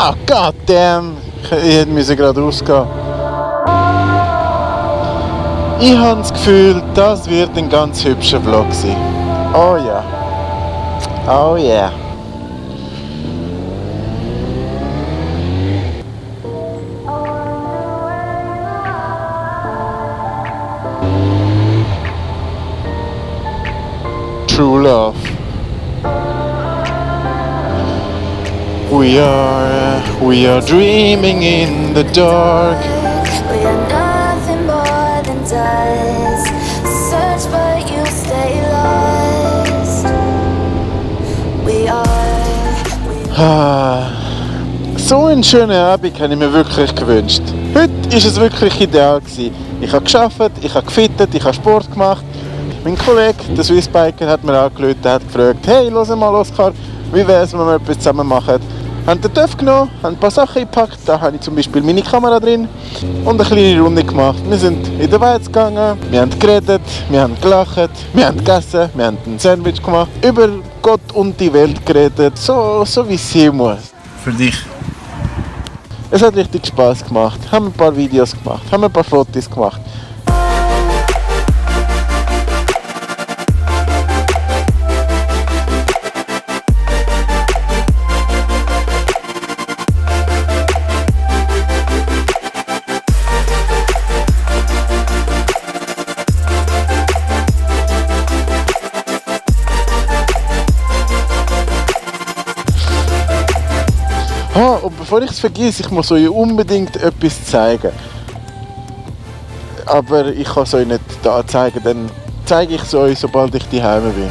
Ah, goddamn! Ich musste gerade rausgehen. Ich habe das Gefühl, das wird ein ganz hübscher Vlog sein. Oh ja. Oh yeah. True love. We are dreaming in the dark. We are nothing more than dust. Search but you stay lost. We are. So einen schönen Abend habe ich mir wirklich gewünscht. Heute war es wirklich ideal gewesen. Ich habe gearbeitet, ich habe gefittet, ich habe Sport gemacht. Mein Kollege, der Swissbiker, hat mir angerufen und hat gefragt: Hey, hör mal Oskar, wie wäre es, wenn wir etwas zusammen machen? Haben den TÜV genommen, haben ein paar Sachen gepackt, da habe ich zum Beispiel meine Kamera drin und eine kleine Runde gemacht. Wir sind in den Wald gegangen, wir haben geredet, wir haben gelacht, wir haben gegessen, wir haben ein Sandwich gemacht, über Gott und die Welt geredet, so wie es sein muss. Für dich. Es hat richtig Spaß gemacht, haben ein paar Videos gemacht, haben ein paar Fotos gemacht. Und bevor ich es vergesse, ich muss euch unbedingt etwas zeigen. Aber ich kann es euch nicht da zeigen, dann zeige ich es euch, sobald ich daheim bin.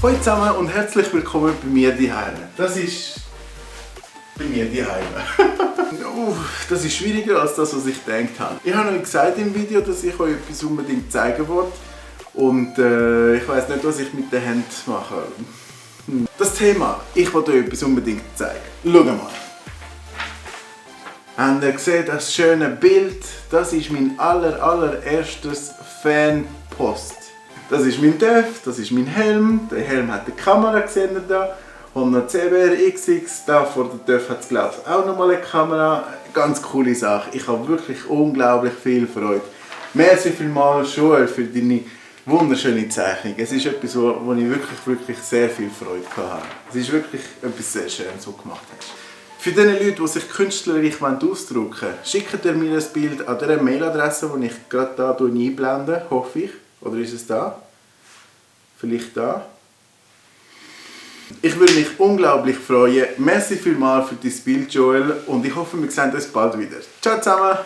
Hallo zusammen und herzlich willkommen bei mir daheim. Das ist bei mir daheim. Das ist schwieriger als das, was ich gedacht habe. Ich habe euch gesagt im Video, dass ich euch etwas unbedingt zeigen wollte. Und ich weiß nicht, was ich mit den Händen mache. Das Thema, ich wollte euch etwas unbedingt zeigen. Schaut mal. Habt ihr gesehen, das schöne Bild? Das ist mein allererstes Fanpost. Das ist mein TÜV, das ist mein Helm. Der Helm hat die Kamera gesehen da. Und noch CBR XX, da vor der TÜV hat es glaube ich auch nochmal eine Kamera. Ganz coole Sache. Ich habe wirklich unglaublich viel Freude. Merci vielmals Joel für deine wunderschöne Zeichnung. Es ist etwas, wo ich wirklich sehr viel Freude hatte. Es ist wirklich etwas sehr Schönes, was du gemacht hast. Für die Leute, die sich künstlerisch ausdrücken wollen, schickt ihr mir ein Bild an dieser Mailadresse, die ich gerade hier einblende, hoffe ich. Oder ist es da? Vielleicht da? Ich würde mich unglaublich freuen. Merci vielmals für dein Bild, Joel. Und ich hoffe, wir sehen uns bald wieder. Ciao zusammen!